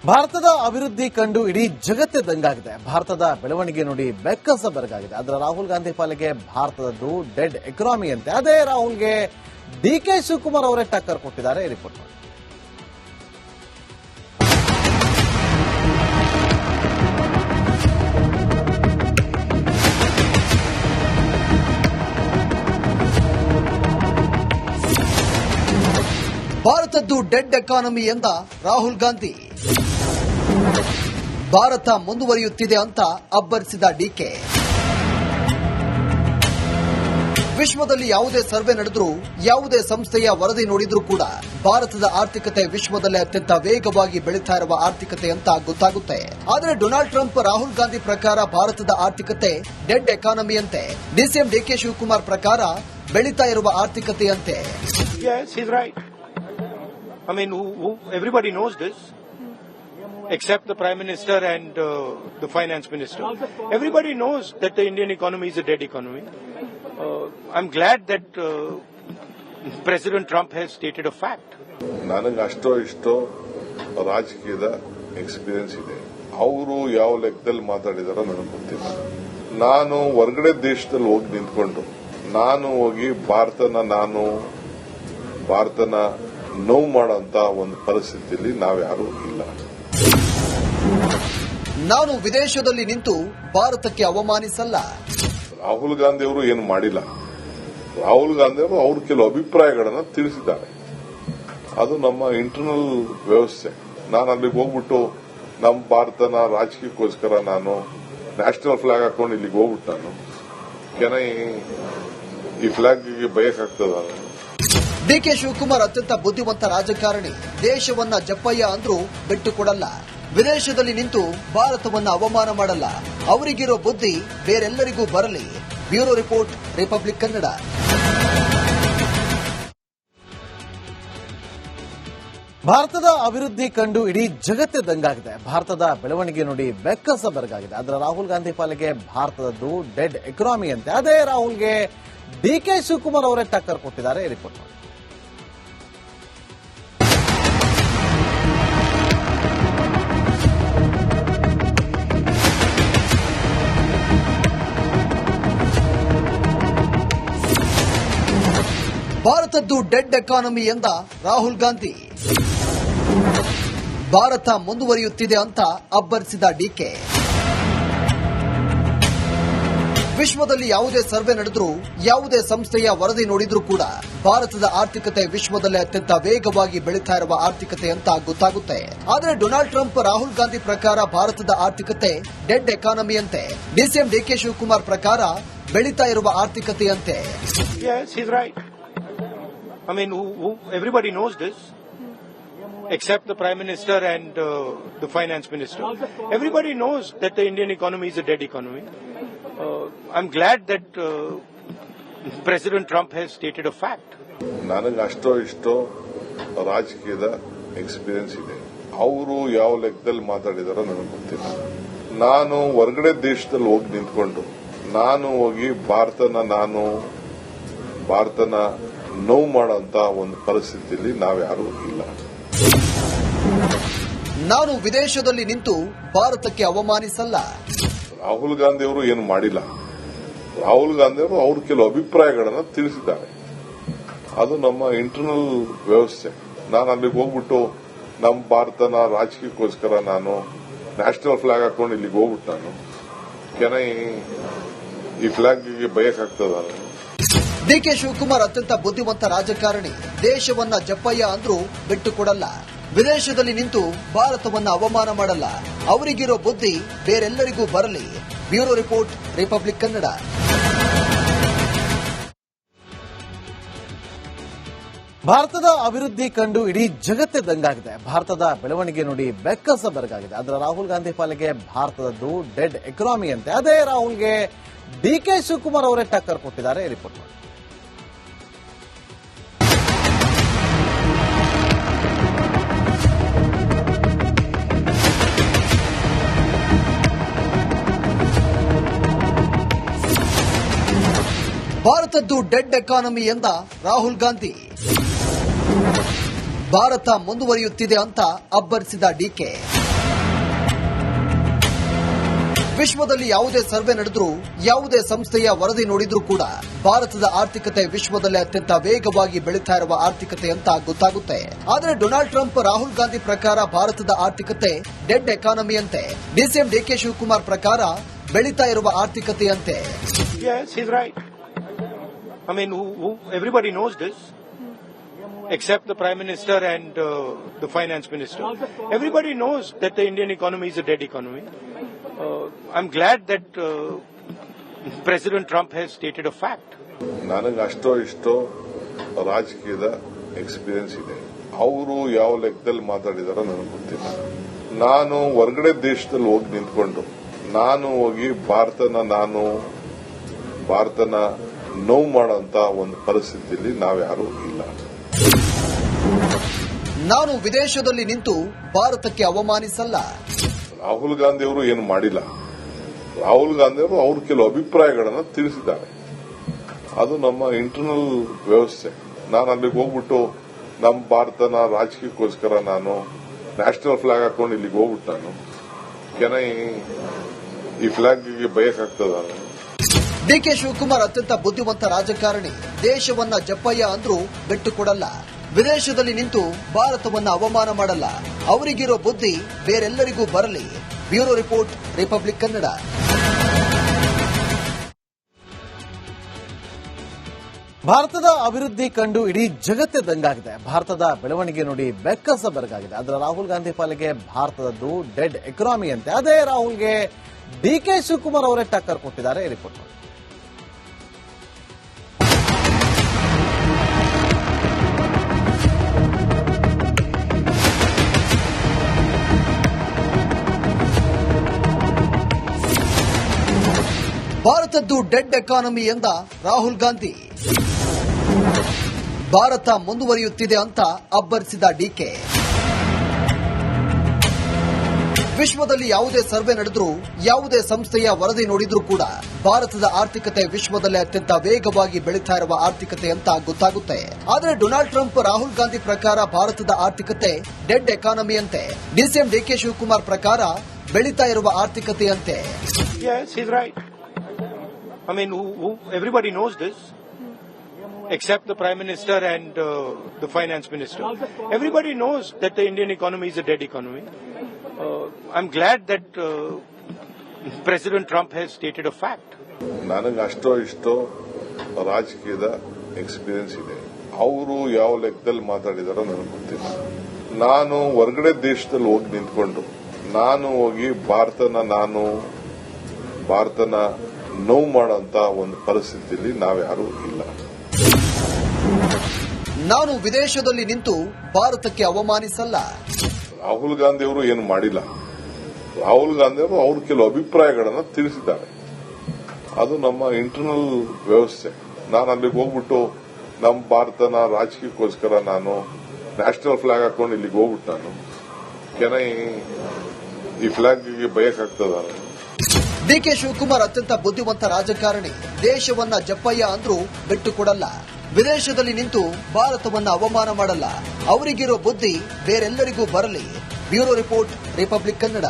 ಭಾರತದ ಅಭಿವೃದ್ಧಿ ಕಂಡು ಇಡೀ ಜಗತ್ತೇ ದಂಗಾಗಿದೆ. ಭಾರತದ ಬೆಳವಣಿಗೆ ನೋಡಿ ಬೆಕ್ಕಸಬರಗಾಗಿದೆ. ಆದರೆ ರಾಹುಲ್ ಗಾಂಧಿ ಪಾಲಿಗೆ ಭಾರತದ್ದು ಡೆಡ್ ಎಕಾನಮಿ ಅಂತೆ. ಅದೇ ರಾಹುಲ್ಗೆ ಡಿಕೆ ಶಿವಕುಮಾರ್ ಅವರೇ ಟಕ್ಕರ್ ಕೊಟ್ಟಿದ್ದಾರೆ. ರಿಪೋರ್ಟ್ ಮಾಡಿ. ಭಾರತದ್ದು ಡೆಡ್ ಎಕಾನಮಿ ಎಂದ ರಾಹುಲ್ ಗಾಂಧಿ. ಭಾರತ ಮುಂದುವರಿಯುತ್ತಿದೆ ಅಂತ ಅಬ್ಬರಿಸಿದ ಡಿಕೆ. ವಿಶ್ವದಲ್ಲಿ ಯಾವುದೇ ಸರ್ವೆ ನಡೆದರೂ, ಯಾವುದೇ ಸಂಸ್ಥೆಯ ವರದಿ ನೋಡಿದ್ರೂ ಕೂಡ ಭಾರತದ ಆರ್ಥಿಕತೆ ವಿಶ್ವದಲ್ಲೇ ಅತ್ಯಂತ ವೇಗವಾಗಿ ಬೆಳೀತಾ ಇರುವ ಆರ್ಥಿಕತೆ ಅಂತ ಗೊತ್ತಾಗುತ್ತೆ. ಆದರೆ ಡೊನಾಲ್ಡ್ ಟ್ರಂಪ್ ರಾಹುಲ್ ಗಾಂಧಿ ಪ್ರಕಾರ ಭಾರತದ ಆರ್ಥಿಕತೆ ಡೆಡ್ ಎಕಾನಮಿ ಅಂತೆ. ಡಿಸಿಎಂ ಡಿಕೆ ಶಿವಕುಮಾರ್ ಪ್ರಕಾರ ಬೆಳೀತಾ ಇರುವ ಆರ್ಥಿಕತೆಯಂತೆ. I mean, everybody knows this, except the Prime Minister and the Finance Minister. Everybody knows that the Indian economy is a dead economy. I'm glad that President Trump has stated a fact. ನನಗೆ ಇಷ್ಟೋ ರಾಜಕೀಯದ experience ಇದೆ. ಅವರು ಯಾವ ಲೆಕ್ಕದಲ್ಲಿ ಮಾತಾಡಿದಾರೋ ನನಗೆ ಗೊತ್ತಿಲ್ಲ. ನಾನು ಹೊರಗಡೆ ದೇಶದಲ್ಲಿ ಹೋಗಿ ನಿಂತ್ಕೊಂಡು ನಾನು ಹೋಗಿ ಭಾರತನ ನೋವು ಮಾಡೋಂತ ಒಂದು ಪರಿಸ್ಥಿತಿಯಲ್ಲಿ ನಾವ್ಯಾರೂ ಇಲ್ಲ. ನಾನು ವಿದೇಶದಲ್ಲಿ ನಿಂತು ಭಾರತಕ್ಕೆ ಅವಮಾನಿಸಲ್ಲ. ರಾಹುಲ್ ಗಾಂಧಿ ಅವರು ಏನು ಮಾಡಿಲ್ಲ. ರಾಹುಲ್ ಗಾಂಧಿ ಅವರು ಅವ್ರ ಕೆಲವು ಅಭಿಪ್ರಾಯಗಳನ್ನ ತಿಳಿಸಿದ್ದಾರೆ. ಅದು ನಮ್ಮ ಇಂಟರ್ನಲ್ ವ್ಯವಸ್ಥೆ. ನಾನು ಅಲ್ಲಿಗೆ ಹೋಗ್ಬಿಟ್ಟು ನಮ್ಮ ಭಾರತನ ರಾಜಕೀಯಕ್ಕೋಸ್ಕರ ನಾನು ನ್ಯಾಷನಲ್ ಫ್ಲಾಗ್ ಹಾಕೊಂಡು ಇಲ್ಲಿಗೆ ಹೋಗ್ಬಿಟ್ಟು ನಾನು ಈ ಫ್ಲಾಗ್ಗೆ ಬಯಕಾಗ್ತದ. ಡಿಕೆ ಶಿವಕುಮಾರ್ ಅತ್ಯಂತ ಬುದ್ಧಿವಂತ ರಾಜಕಾರಣಿ. ದೇಶವನ್ನ ಜಪ್ಪಯ್ಯ ಅಂದ್ರೂ ಬಿಟ್ಟು ಕೊಡಲ್ಲ. ವಿದೇಶದಲ್ಲಿ ನಿಂತು ಭಾರತವನ್ನ ಅವಮಾನ ಮಾಡಲ್ಲ. ಅವರಿಗಿರೋ ಬುದ್ಧಿ ಬೇರೆಲ್ಲರಿಗೂ ಬರಲಿ. Bureau report, republic Kannada. ಭಾರತದ ಅಭಿವೃದ್ಧಿ ಕಂಡು ಇಡೀ ಜಗತ್ತೇ ದಂಗಾಗಿದೆ. ಭಾರತದ ಬೆಳವಣಿಗೆ ನೋಡಿ ಬೆಕ್ಕಸಬರಗಾಗಿದೆ. ಆದರೆ ರಾಹುಲ್ ಗಾಂಧಿ ಪಾಲಿಗೆ ಭಾರತದ್ದು ಡೆಡ್ ಎಕಾನಮಿ ಅಂತೆ. ಅದೇ ರಾಹುಲ್ಗೆ ಡಿಕೆ ಶಿವಕುಮಾರ್ ಅವರೇ ಟಕ್ಕರ್ ಕೊಟ್ಟಿದ್ದಾರೆ. ರಿಪೋರ್ಟ್ ಮಾಡಿ. ಭಾರತದ್ದು ಡೆಡ್ ಎಕಾನಮಿ ಎಂದ ರಾಹುಲ್ ಗಾಂಧಿ. ಭಾರತ ಮುಂದುವರಿಯುತ್ತಿದೆ ಅಂತ ಅಬ್ಬರಿಸಿದ ಡಿಕೆ. ವಿಶ್ವದಲ್ಲಿ ಯಾವುದೇ ಸರ್ವೆ ನಡೆದರೂ, ಯಾವುದೇ ಸಂಸ್ಥೆಯ ವರದಿ ನೋಡಿದ್ರೂ ಕೂಡ ಭಾರತದ ಆರ್ಥಿಕತೆ ವಿಶ್ವದಲ್ಲೇ ಅತ್ಯಂತ ವೇಗವಾಗಿ ಬೆಳೀತಾ ಇರುವ ಆರ್ಥಿಕತೆ ಅಂತ ಗೊತ್ತಾಗುತ್ತೆ. ಆದರೆ ಡೊನಾಲ್ಡ್ ಟ್ರಂಪ್ ರಾಹುಲ್ ಗಾಂಧಿ ಪ್ರಕಾರ ಭಾರತದ ಆರ್ಥಿಕತೆ ಡೆಡ್ ಎಕಾನಮಿ ಅಂತೆ. ಡಿಸಿಎಂ ಡಿಕೆ ಶಿವಕುಮಾರ್ ಪ್ರಕಾರ ಬೆಳೀತಾ ಇರುವ ಆರ್ಥಿಕತೆಯಂತೆ. I mean, everybody knows this, except the Prime Minister and the Finance Minister. Everybody knows that the Indian economy is a dead economy. I'm glad that President Trump has stated a fact. ನನಗೆ ಇಷ್ಟೋ ರಾಜಕೀಯದ experience ಇದೆ. ಅವರು ಯಾವ ಲೆಕ್ಕದಲ್ಲಿ ಮಾತಾಡಿದಾರೋ ನನಗೆ ಗೊತ್ತಿಲ್ಲ. ನಾನು ಹೊರಗಡೆ ದೇಶದಲ್ಲಿ ಹೋಗಿ ನಿಂತ್ಕೊಂಡು ನಾನು ಹೋಗಿ ಭಾರತನ ನೋವು ಮಾಡೋಂತ ಒಂದು ಪರಿಸ್ಥಿತಿಯಲ್ಲಿ ನಾವ್ಯಾರೂ ಇಲ್ಲ. ನಾನು ವಿದೇಶದಲ್ಲಿ ನಿಂತು ಭಾರತಕ್ಕೆ ಅವಮಾನಿಸಲ್ಲ. ರಾಹುಲ್ ಗಾಂಧಿ ಅವರು ಏನು ಮಾಡಿಲ್ಲ. ರಾಹುಲ್ ಗಾಂಧಿ ಅವರು ಅವ್ರ ಕೆಲವು ಅಭಿಪ್ರಾಯಗಳನ್ನ ತಿಳಿಸಿದ್ದಾರೆ. ಅದು ನಮ್ಮ ಇಂಟರ್ನಲ್ ವ್ಯವಸ್ಥೆ. ನಾನು ಅಲ್ಲಿಗೆ ಹೋಗ್ಬಿಟ್ಟು ನಮ್ಮ ಭಾರತನ ರಾಜಕೀಯಕ್ಕೋಸ್ಕರ ನಾನು ನ್ಯಾಷನಲ್ ಫ್ಲಾಗ್ ಹಾಕೊಂಡು ಇಲ್ಲಿಗೆ ಹೋಗ್ಬಿಟ್ಟು ನಾನು ಈ ಫ್ಲಾಗ್ಗೆ ಬಯಕಾಗ್ತದ. ಡಿಕೆ ಶಿವಕುಮಾರ್ ಅತ್ಯಂತ ಬುದ್ಧಿವಂತ ರಾಜಕಾರಣಿ. ದೇಶವನ್ನ ಜಪ್ಪಯ್ಯ ಅಂದ್ರೂ ಬಿಟ್ಟು ಕೊಡಲ್ಲ. ವಿದೇಶದಲ್ಲಿ ನಿಂತು ಭಾರತವನ್ನ ಅವಮಾನ ಮಾಡಲ್ಲ. ಅವರಿಗಿರೋ ಬುದ್ಧಿ ಬೇರೆಲ್ಲರಿಗೂ ಬರಲಿ. Bureau report, republic Kannada. ಭಾರತದ ಅಭಿವೃದ್ಧಿ ಕಂಡು ಇಡೀ ಜಗತ್ತೇ ದಂಗಾಗಿದೆ. ಭಾರತದ ಬೆಳವಣಿಗೆ ನೋಡಿ ಬೆಕ್ಕಸಬರಗಾಗಿದೆ. ಆದರೆ ರಾಹುಲ್ ಗಾಂಧಿ ಪಾಲಿಗೆ ಭಾರತದ್ದು ಡೆಡ್ ಎಕಾನಮಿ ಅಂತೆ. ಅದೇ ರಾಹುಲ್ಗೆ ಡಿಕೆ ಶಿವಕುಮಾರ್ ಅವರೇ ಟಕ್ಕರ್ ಕೊಟ್ಟಿದ್ದಾರೆ. ರಿಪೋರ್ಟ್ ಮಾಡಿ. ಭಾರತದ್ದು ಡೆಡ್ ಎಕಾನಮಿ ಎಂದ ರಾಹುಲ್ ಗಾಂಧಿ. ಭಾರತ ಮುಂದುವರಿಯುತ್ತಿದೆ ಅಂತ ಅಬ್ಬರಿಸಿದ ಡಿಕೆ. ವಿಶ್ವದಲ್ಲಿ ಯಾವುದೇ ಸರ್ವೆ ನಡೆದ್ರೂ ಯಾವುದೇ ಸಂಸ್ಥೆಯ ವರದಿ ನೋಡಿದ್ರೂ ಕೂಡ ಭಾರತದ ಆರ್ಥಿಕತೆ ವಿಶ್ವದಲ್ಲೇ ಅತ್ಯಂತ ವೇಗವಾಗಿ ಬೆಳೀತಾ ಇರುವ ಆರ್ಥಿಕತೆ ಅಂತ ಗೊತ್ತಾಗುತ್ತೆ. ಆದರೆ ಡೊನಾಲ್ಡ್ ಟ್ರಂಪ್ ರಾಹುಲ್ ಗಾಂಧಿ ಪ್ರಕಾರ ಭಾರತದ ಆರ್ಥಿಕತೆ ಡೆಡ್ ಎಕಾನಮಿ ಅಂತೆ. ಡಿಸಿಎಂ ಡಿಕೆ ಶಿವಕುಮಾರ್ ಪ್ರಕಾರ ಬೆಳೀತಾ ಇರುವ ಆರ್ಥಿಕತೆಯಂತೆ. Yes, he's right. I mean, everybody knows this, except the Prime Minister and the Finance Minister. Everybody knows that the Indian economy is a dead economy. I'm glad that President Trump has stated a fact. ನನಗೆ ಅಷ್ಟೋ ಇಷ್ಟೋ ರಾಜಕೀಯದ experience ಇದೆ. ಅವರು ಯಾವ ಲೆಕ್ಕದಲ್ಲಿ ಮಾತಾಡಿದಾರೋ ನನಗೆ ಗೊತ್ತಿಲ್ಲ. ನಾನು ಹೊರಗಡೆ ದೇಶದಲ್ಲಿ ಹೋಗಿ ನಿಂತ್ಕೊಂಡು ನಾನು ಹೋಗಿ ಭಾರತನ ನೋವು ಮಾಡೋಂತ ಒಂದು ಪರಿಸ್ಥಿತಿಯಲ್ಲಿ ನಾವ್ಯಾರೂ ಇಲ್ಲ. ನಾನು ವಿದೇಶದಲ್ಲಿ ನಿಂತು ಭಾರತಕ್ಕೆ ಅವಮಾನಿಸಲ್ಲ. ರಾಹುಲ್ ಗಾಂಧಿ ಅವರು ಏನು ಮಾಡಿಲ್ಲ. ರಾಹುಲ್ ಗಾಂಧಿ ಅವರು ಅವ್ರ ಕೆಲವು ಅಭಿಪ್ರಾಯಗಳನ್ನ ತಿಳಿಸಿದ್ದಾರೆ. ಅದು ನಮ್ಮ ಇಂಟರ್ನಲ್ ವ್ಯವಸ್ಥೆ. ನಾನು ಅಲ್ಲಿಗೆ ಹೋಗ್ಬಿಟ್ಟು ನಮ್ಮ ಭಾರತನ ರಾಜಕೀಯಕ್ಕೋಸ್ಕರ ನಾನು ನ್ಯಾಷನಲ್ ಫ್ಲಾಗ್ ಹಾಕೊಂಡು ಇಲ್ಲಿಗೆ ಹೋಗ್ಬಿಟ್ಟು ನಾನು ಈ ಫ್ಲಾಗ್ಗೆ ಬಯಕಾಗ್ತದ. ಡಿಕೆ ಶಿವಕುಮಾರ್ ಅತ್ಯಂತ ಬುದ್ಧಿವಂತ ರಾಜಕಾರಣಿ. ದೇಶವನ್ನ ಜಪ್ಪಯ್ಯ ಅಂದ್ರೂ ಬಿಟ್ಟು ಕೊಡಲ್ಲ. ವಿದೇಶದಲ್ಲಿ ನಿಂತು ಭಾರತವನ್ನ ಅವಮಾನ ಮಾಡಲ್ಲ. ಅವರಿಗಿರೋ ಬುದ್ಧಿ ಬೇರೆಲ್ಲರಿಗೂ ಬರಲಿ. Bureau report, republic Kannada. ಭಾರತದ ಅಭಿವೃದ್ಧಿ ಕಂಡು ಇಡೀ ಜಗತ್ತೇ ದಂಗಾಗಿದೆ. ಭಾರತದ ಬೆಳವಣಿಗೆ ನೋಡಿ ಬೆಕ್ಕಸ ಬೆರಗಾಗಿದೆ. ಆದರೆ ರಾಹುಲ್ ಗಾಂಧಿ ಪಾಲಿಗೆ ಭಾರತದದ್ದು ಡೆಡ್ ಎಕಾನಮಿ ಅಂತೆ. ಅದೇ ರಾಹುಲ್ಗೆ ಡಿಕೆ ಶಿವಕುಮಾರ್ ಅವರೇ ಟಕ್ಕರ್ ಕೊಟ್ಟಿದ್ದಾರೆ. ರಿಪೋರ್ಟ್ ನೋಡಿ. ಭಾರತದ್ದು ಡೆಡ್ ಎಕಾನಮಿ ಎಂದ ರಾಹುಲ್ ಗಾಂಧಿ. ಭಾರತ ಮುಂದುವರಿಯುತ್ತಿದೆ ಅಂತ ಅಬ್ಬರಿಸಿದ ಡಿಕೆ. ವಿಶ್ವದಲ್ಲಿ ಯಾವುದೇ ಸರ್ವೆ ನಡೆದ್ರೂ ಯಾವುದೇ ಸಂಸ್ಥೆಯ ವರದಿ ನೋಡಿದ್ರೂ ಕೂಡ ಭಾರತದ ಆರ್ಥಿಕತೆ ವಿಶ್ವದಲ್ಲೇ ಅತ್ಯಂತ ವೇಗವಾಗಿ ಬೆಳೀತಾ ಇರುವ ಆರ್ಥಿಕತೆ ಅಂತ ಗೊತ್ತಾಗುತ್ತೆ. ಆದರೆ ಡೊನಾಲ್ಡ್ ಟ್ರಂಪ್ ರಾಹುಲ್ ಗಾಂಧಿ ಪ್ರಕಾರ ಭಾರತದ ಆರ್ಥಿಕತೆ ಡೆಡ್ ಎಕಾನಮಿ ಅಂತೆ. ಡಿಸಿಎಂ ಡಿಕೆ ಶಿವಕುಮಾರ್ ಪ್ರಕಾರ ಬೆಳೀತಾ ಇರುವ ಆರ್ಥಿಕತೆಯಂತೆ. Yes, he's right. I mean, everybody knows this, except the Prime Minister and the Finance Minister. Everybody knows that the Indian economy is a dead economy. I'm glad that President Trump has stated a fact. ನನಗೆ ಅಷ್ಟೋ ಇಷ್ಟೋ ರಾಜಕೀಯದ experience ಇದೆ. ಅವರು ಯಾವ ಲೆಕ್ಕದಲ್ಲಿ ಮಾತಾಡಿದಾರೋ ನನಗೆ ಗೊತ್ತಿಲ್ಲ. ನಾನು ಹೊರಗಡೆ ದೇಶದಲ್ಲಿ ಹೋಗಿ ನಿಂತ್ಕೊಂಡು ನಾನು ಹೋಗಿ ಭಾರತನ ನೋವು ಮಾಡೋಂತ ಒಂದು ಪರಿಸ್ಥಿತಿಯಲ್ಲಿ ನಾವ್ಯಾರೂ ಇಲ್ಲ. ನಾನು ವಿದೇಶದಲ್ಲಿ ನಿಂತು ಭಾರತಕ್ಕೆ ಅವಮಾನಿಸಲ್ಲ. ರಾಹುಲ್ ಗಾಂಧಿ ಅವರು ಏನು ಮಾಡಿಲ್ಲ. ರಾಹುಲ್ ಗಾಂಧಿ ಅವರು ಅವ್ರ ಕೆಲವು ಅಭಿಪ್ರಾಯಗಳನ್ನ ತಿಳಿಸಿದ್ದಾರೆ. ಅದು ನಮ್ಮ ಇಂಟರ್ನಲ್ ವ್ಯವಸ್ಥೆ. ನಾನು ಅಲ್ಲಿಗೆ ಹೋಗ್ಬಿಟ್ಟು ನಮ್ಮ ಭಾರತನ ರಾಜಕೀಯಕ್ಕೋಸ್ಕರ ನಾನು ನ್ಯಾಷನಲ್ ಫ್ಲಾಗ್ ಹಾಕೊಂಡು ಇಲ್ಲಿಗೆ ಹೋಗ್ಬಿಟ್ಟು ನಾನು ಈ ಫ್ಲಾಗ್ಗೆ ಬಯಕಾಗ್ತದ. ಡಿಕೆ ಶಿವಕುಮಾರ್ ಅತ್ಯಂತ ಬುದ್ಧಿವಂತ ರಾಜಕಾರಣಿ. ದೇಶವನ್ನ ಜಪ್ಪಯ್ಯ ಅಂದ್ರೂ ಬಿಟ್ಟು ಕೊಡಲ್ಲ. ವಿದೇಶದಲ್ಲಿ ನಿಂತು ಭಾರತವನ್ನ ಅವಮಾನ ಮಾಡಲ್ಲ. ಅವರಿಗಿರೋ ಬುದ್ಧಿ ಬೇರೆಲ್ಲರಿಗೂ ಬರಲಿ. Bureau report, republic Kannada.